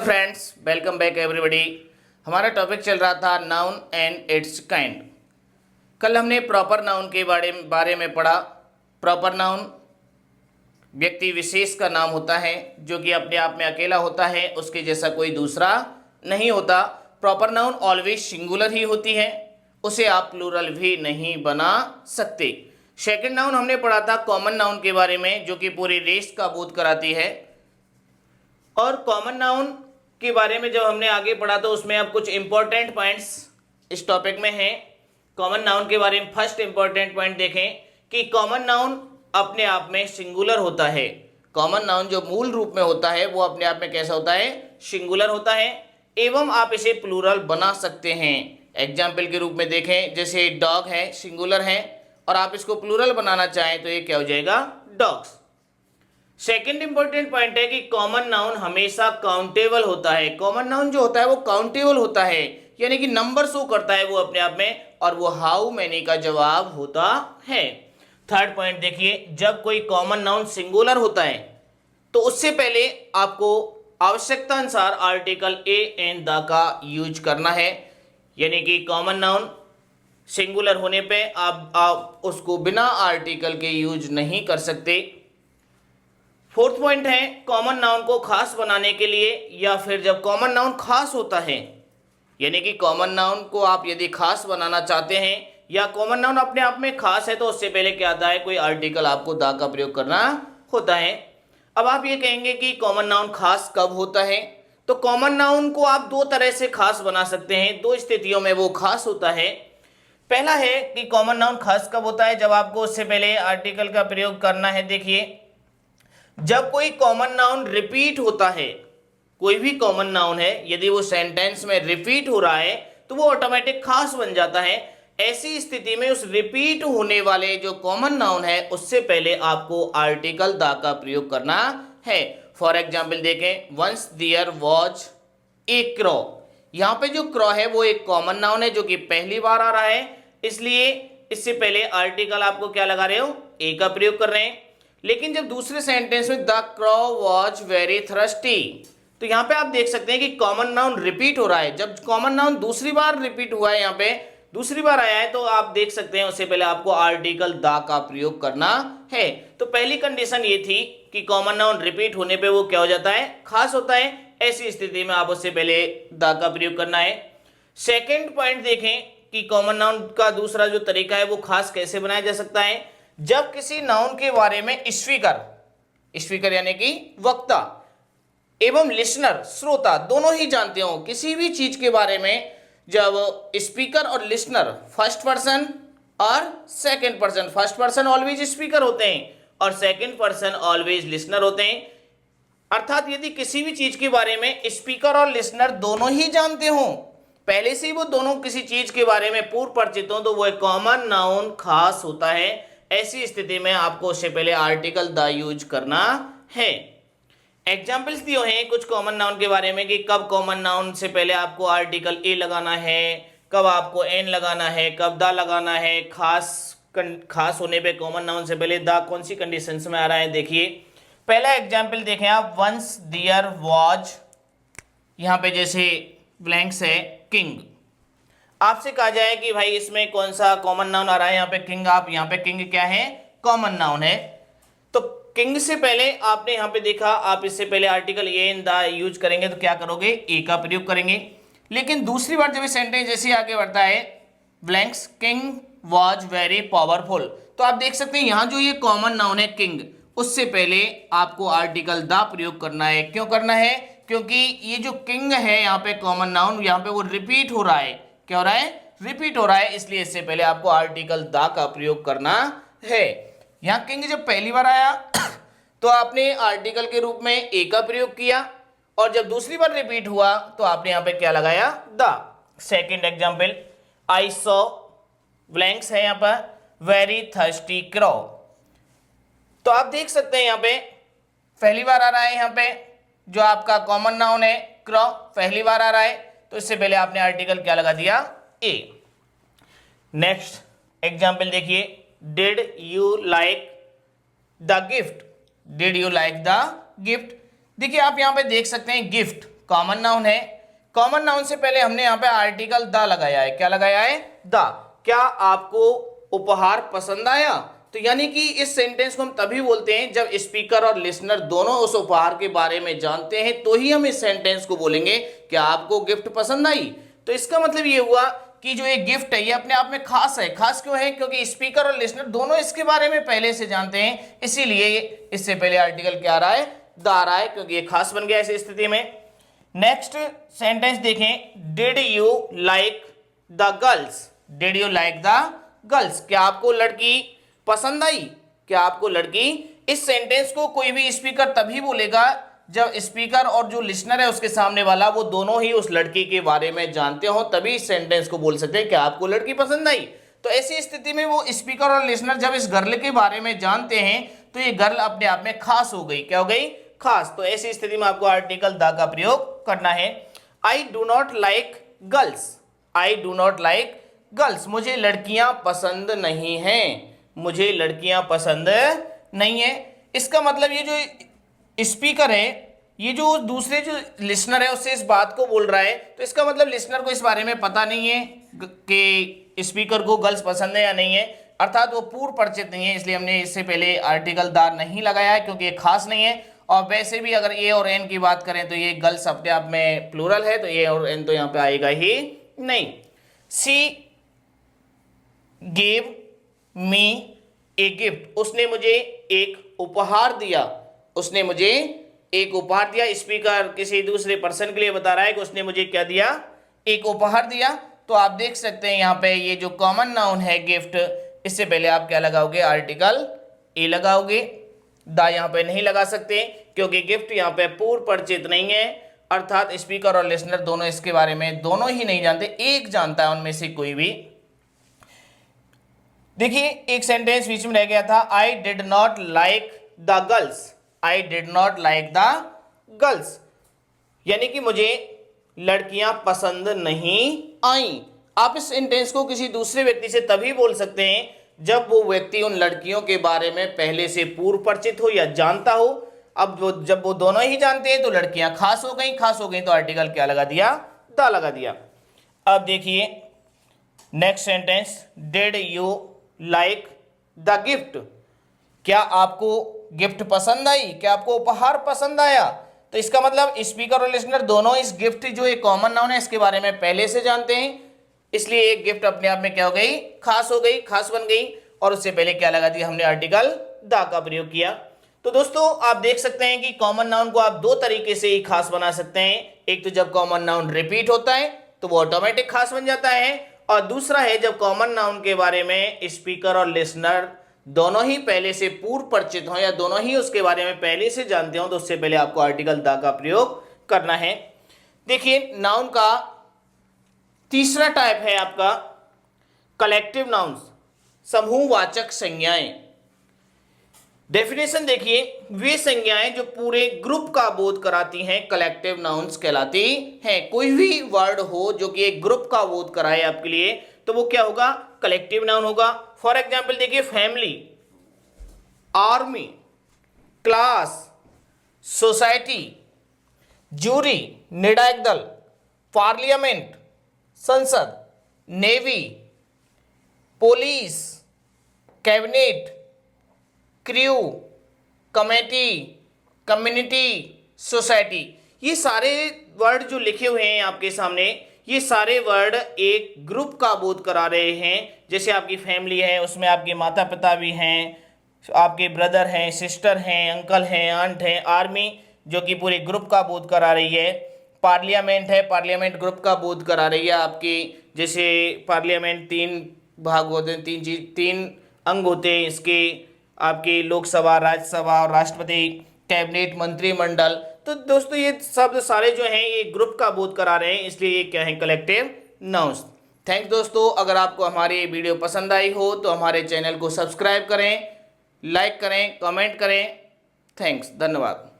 Friends, welcome back everybody. हमारा topic चल रहा था नाउन एंड इट्स काइंड। कल हमने प्रॉपर नाउन के बारे में पढ़ा। प्रॉपर नाउन व्यक्ति विशेष का नाम होता है जो कि अपने आप में अकेला होता है, उसके जैसा कोई दूसरा नहीं होता। प्रॉपर नाउन ऑलवेज सिंगुलर ही होती है, उसे आप प्लूरल भी नहीं बना सकते। सेकंड नाउन हमने पढ़ा था कॉमन नाउन के बारे में, जो कि पूरी रेस का बोध कराती है। और कॉमन नाउन के बारे में जब हमने आगे पढ़ा तो उसमें अब कुछ इंपॉर्टेंट पॉइंट्स इस टॉपिक में हैं। कॉमन नाउन के बारे में फर्स्ट इंपॉर्टेंट पॉइंट देखें कि कॉमन नाउन अपने आप में सिंगुलर होता है। कॉमन नाउन जो मूल रूप में होता है वो अपने आप में कैसा होता है? सिंगुलर होता है, एवं आप इसे प्लूरल बना सकते हैं। एग्जाम्पल के रूप में देखें, जैसे डॉग है, सिंगुलर है, और आप इसको प्लूरल बनाना चाहें तो ये क्या हो जाएगा? डॉग्स। सेकेंड इंपॉर्टेंट पॉइंट है कि कॉमन नाउन हमेशा काउंटेबल होता है। कॉमन नाउन जो होता है वो काउंटेबल होता है, यानी कि नंबर शो करता है वो अपने आप में, और वो हाउ मैनी का जवाब होता है। थर्ड पॉइंट देखिए, जब कोई कॉमन नाउन सिंगुलर होता है तो उससे पहले आपको आवश्यकता अनुसार आर्टिकल ए एंड द का यूज करना है, यानी कि कॉमन नाउन सिंगुलर होने पे आप उसको बिना आर्टिकल के यूज नहीं कर सकते। फोर्थ पॉइंट है, कॉमन नाउन को खास बनाने के लिए या फिर जब कॉमन नाउन खास होता है, यानी कि कॉमन नाउन को आप यदि खास बनाना चाहते हैं या कॉमन नाउन अपने आप में खास है, तो उससे पहले क्या आता है? कोई आर्टिकल आपको द का प्रयोग करना होता है। अब आप ये कहेंगे कि कॉमन नाउन खास कब होता है? तो कॉमन नाउन को आप दो तरह से खास बना सकते हैं, दो स्थितियों में वो खास होता है। पहला है कि कॉमन नाउन खास कब होता है? जब आपको उससे पहले आर्टिकल का प्रयोग करना है। देखिए, जब कोई कॉमन नाउन रिपीट होता है, कोई भी कॉमन नाउन है यदि वो सेंटेंस में रिपीट हो रहा है तो वो ऑटोमेटिक खास बन जाता है। ऐसी स्थिति में उस रिपीट होने वाले जो कॉमन नाउन है उससे पहले आपको आर्टिकल द का प्रयोग करना है। फॉर एग्जाम्पल देखें, वंस देयर वॉज ए क्रॉ। यहाँ पे जो क्रॉ है वो एक कॉमन नाउन है जो कि पहली बार आ रहा है, इसलिए इससे पहले आर्टिकल आपको क्या लगा रहे हो? ए का प्रयोग कर रहे हैं। लेकिन जब दूसरे सेंटेंस में द क्रॉ वॉज वेरी थ्रस्टी, तो यहाँ पे आप देख सकते हैं कि कॉमन नाउन रिपीट हो रहा है। जब कॉमन नाउन दूसरी बार रिपीट हुआ है, यहाँ पे दूसरी बार आया है, तो आप देख सकते हैं उससे पहले आपको आर्टिकल द का प्रयोग करना है। तो पहली कंडीशन ये थी कि कॉमन नाउन रिपीट होने पे वो क्या हो जाता है? खास होता है। ऐसी स्थिति में आप उससे पहले द का प्रयोग करना है। सेकेंड पॉइंट देखें कि कॉमन नाउन का दूसरा जो तरीका है वो खास कैसे बनाया जा सकता है? जब किसी नाउन के बारे में स्पीकर यानी कि वक्ता एवं लिसनर श्रोता दोनों ही जानते हो, किसी भी चीज के बारे में जब स्पीकर और लिसनर फर्स्ट पर्सन और second person, first person always speaker होते हैं और सेकंड पर्सन ऑलवेज लिसनर होते हैं। अर्थात यदि किसी भी चीज के बारे में स्पीकर और लिसनर दोनों ही जानते हो, पहले से ही वो दोनों किसी चीज के बारे में पूर्व परिचित हो, तो वो एक कॉमन नाउन खास होता है। ऐसी स्थिति में आपको उससे पहले आर्टिकल द यूज करना है। एग्जाम्पल्स दिए हैं कुछ कॉमन नाउन के बारे में कि कब कॉमन नाउन से पहले आपको आर्टिकल ए लगाना है, कब आपको एन लगाना है, कब द लगाना है। खास होने पे कॉमन नाउन से पहले द कौन सी कंडीशंस में आ रहा है? देखिए, पहला एग्जाम्पल देखें आप, वंस देयर वॉज, यहाँ पे जैसे ब्लैंक्स है किंग। आपसे कहा जाए कि भाई इसमें कौन सा कॉमन नाउन आ रहा है? यहाँ पे किंग। आप यहाँ पे किंग क्या है? कॉमन नाउन है। तो किंग से पहले आपने यहाँ पे देखा, आप इससे पहले article A and the use करेंगे तो क्या करोगे? ए का प्रयोग करेंगे। लेकिन दूसरी बार जब ये सेंटेंस जैसे आगे बढ़ता है, blanks king was very powerful, तो आप देख सकते हैं यहाँ जो ये कॉमन नाउन है किंग, उससे पहले आपको आर्टिकल द प्रयोग करना है। क्यों करना है? क्योंकि ये जो किंग है यहाँ पे कॉमन नाउन, यहाँ पे वो रिपीट हो रहा है। क्या हो रहा है? रिपीट हो रहा है, इसलिए इससे पहले आपको आर्टिकल द का प्रयोग करना है। यहाँ किंग जब पहली बार आया तो आपने आर्टिकल के रूप में ए का प्रयोग किया, और जब दूसरी बार रिपीट हुआ तो आपने यहाँ पे क्या लगाया? The. Second example, I saw, blanks है यहाँ पर, वेरी थर्स्टी क्रॉ। तो आप देख सकते हैं यहाँ पे पहली बार आ रहा है, यहाँ पे जो आपका कॉमन नाउन है क्रॉ पहली बार आ रहा है, तो इससे पहले आपने आर्टिकल क्या लगा दिया? ए। नेक्स्ट एग्जाम्पल देखिए, did you like the gift. Did you like the gift. देखिए आप यहां पे देख सकते हैं गिफ्ट कॉमन नाउन है। कॉमन नाउन से पहले हमने यहाँ पे आर्टिकल द लगाया है। क्या लगाया है? द। क्या आपको उपहार पसंद आया? तो यानी कि इस सेंटेंस को हम तभी बोलते हैं जब स्पीकर और लिसनर दोनों उस उपहार के बारे में जानते हैं, तो ही हम इस सेंटेंस को बोलेंगे क्या आपको गिफ्ट पसंद आई। तो इसका मतलब ये हुआ कि जो ये गिफ्ट है ये अपने आप में खास है। खास क्यों है? क्योंकि स्पीकर और लिसनर दोनों इसके बारे में पहले से जानते हैं, इसीलिए इससे पहले आर्टिकल क्या आ रहा है? द आ रहा है, क्योंकि ये खास बन गया ऐसी स्थिति में। नेक्स्ट सेंटेंस देखें, did you like the girls? Did you like the girls? क्या आपको लड़की पसंद आई? क्या आपको लड़की? इस सेंटेंस को कोई भी स्पीकर तभी बोलेगा जब स्पीकर और जो लिसनर है उसके सामने वाला वो दोनों ही उस लड़की के बारे में जानते हो, तभी इस सेंटेंस को बोल सकते हैं क्या आपको लड़की पसंद आई। तो ऐसी स्थिति में वो स्पीकर और लिसनर जब इस गर्ल के बारे में जानते हैं तो ये गर्ल अपने आप में खास हो गई। क्या हो गई? खास। तो ऐसी स्थिति में आपको आर्टिकल द का प्रयोग करना है। I do not like girls. I do not like girls. मुझे लड़कियां पसंद नहीं हैं। मुझे लड़कियां पसंद नहीं है। इसका मतलब ये जो स्पीकर है, ये जो दूसरे जो लिसनर है उससे इस बात को बोल रहा है, तो इसका मतलब लिसनर को इस बारे में पता नहीं है कि स्पीकर को गर्ल्स पसंद है या नहीं है, अर्थात वो पूर्व परिचित नहीं है। इसलिए हमने इससे पहले आर्टिकल दार नहीं लगाया है, क्योंकि ये खास नहीं है। और वैसे भी अगर ए और एन की बात करें तो ये गर्ल्स अपने आप में प्लूरल है, तो ए और एन तो यहाँ पे आएगा ही नहीं। सी गेव मी ए गिफ्ट। उसने मुझे एक उपहार दिया। उसने मुझे एक उपहार दिया। स्पीकर किसी दूसरे पर्सन के लिए बता रहा है कि उसने मुझे क्या दिया? एक उपहार दिया। तो आप देख सकते हैं यहाँ पे ये जो कॉमन नाउन है गिफ्ट, इससे पहले आप क्या लगाओगे? आर्टिकल ए लगाओगे। द यहाँ पे नहीं लगा सकते क्योंकि गिफ्ट यहाँ पे पूर्व परिचित नहीं है, अर्थात स्पीकर और लिसनर दोनों इसके बारे में दोनों ही नहीं जानते, एक जानता है उनमें से कोई भी। देखिए एक सेंटेंस बीच में रह गया था, I did not like the girls. I did not like the girls, यानी कि मुझे लड़कियां पसंद नहीं आई। आप इस सेंटेंस को किसी दूसरे व्यक्ति से तभी बोल सकते हैं जब वो व्यक्ति उन लड़कियों के बारे में पहले से पूर्व परिचित हो या जानता हो। अब जब वो दोनों ही जानते हैं तो लड़कियां खास हो गई। खास हो गई तो आर्टिकल क्या लगा दिया? द लगा दिया। अब देखिए next sentence, did you like the gift? क्या आपको गिफ्ट पसंद आई? क्या आपको उपहार पसंद आया? तो इसका मतलब स्पीकर और लिसनर दोनों इस गिफ्ट जो एक कॉमन नाउन है इसके बारे में पहले से जानते हैं, इसलिए एक गिफ्ट अपने आप में क्या हो गई? खास हो गई, खास बन गई। और उससे पहले क्या लगा दिया? हमने आर्टिकल द का प्रयोग किया। तो दोस्तों आप देख सकते हैं कि कॉमन नाउन को आप दो तरीके से ही खास बना सकते हैं। एक तो जब कॉमन नाउन रिपीट होता है तो वो ऑटोमेटिक खास बन जाता है, और दूसरा है जब कॉमन नाउन के बारे में स्पीकर और लिसनर दोनों ही पहले से पूर्व परिचित हों या दोनों ही उसके बारे में पहले से जानते हो, तो उससे पहले आपको आर्टिकल द का प्रयोग करना है। देखिए नाउन का तीसरा टाइप है आपका कलेक्टिव नाउन्स, समूहवाचक संज्ञाएं। डेफिनेशन देखिए, वे संज्ञाएं जो पूरे ग्रुप का बोध कराती हैं कलेक्टिव नाउन्स कहलाती हैं। कोई भी वर्ड हो जो कि एक ग्रुप का बोध कराए आपके लिए तो वो क्या होगा? कलेक्टिव नाउन होगा। फॉर एग्जाम्पल देखिए, family, army, class, society, jury, निर्णायक दल, पार्लियामेंट, संसद, navy, police, cabinet, crew, committee, community, society. ये सारे वर्ड जो लिखे हुए हैं आपके सामने, ये सारे वर्ड एक ग्रुप का बोध करा रहे हैं। जैसे आपकी फैमिली है, उसमें आपके माता पिता भी हैं, आपके ब्रदर हैं, सिस्टर हैं, अंकल हैं, आंट हैं। आर्मी जो कि पूरे ग्रुप का बोध करा रही है। पार्लियामेंट है, पार्लियामेंट ग्रुप का बोध करा रही है आपकी। जैसे पार्लियामेंट 3 भाग होते हैं, 3 अंग होते हैं इसके, आपकी लोकसभा, राज्यसभा और राष्ट्रपति, कैबिनेट, मंत्रिमंडल। तो दोस्तों ये शब्द सारे जो हैं ये ग्रुप का बोध करा रहे हैं, इसलिए ये क्या है? Collective nouns. थैंक्स दोस्तों, अगर आपको हमारी वीडियो पसंद आई हो तो हमारे चैनल को सब्सक्राइब करें, लाइक करें, कमेंट करें। थैंक्स, धन्यवाद।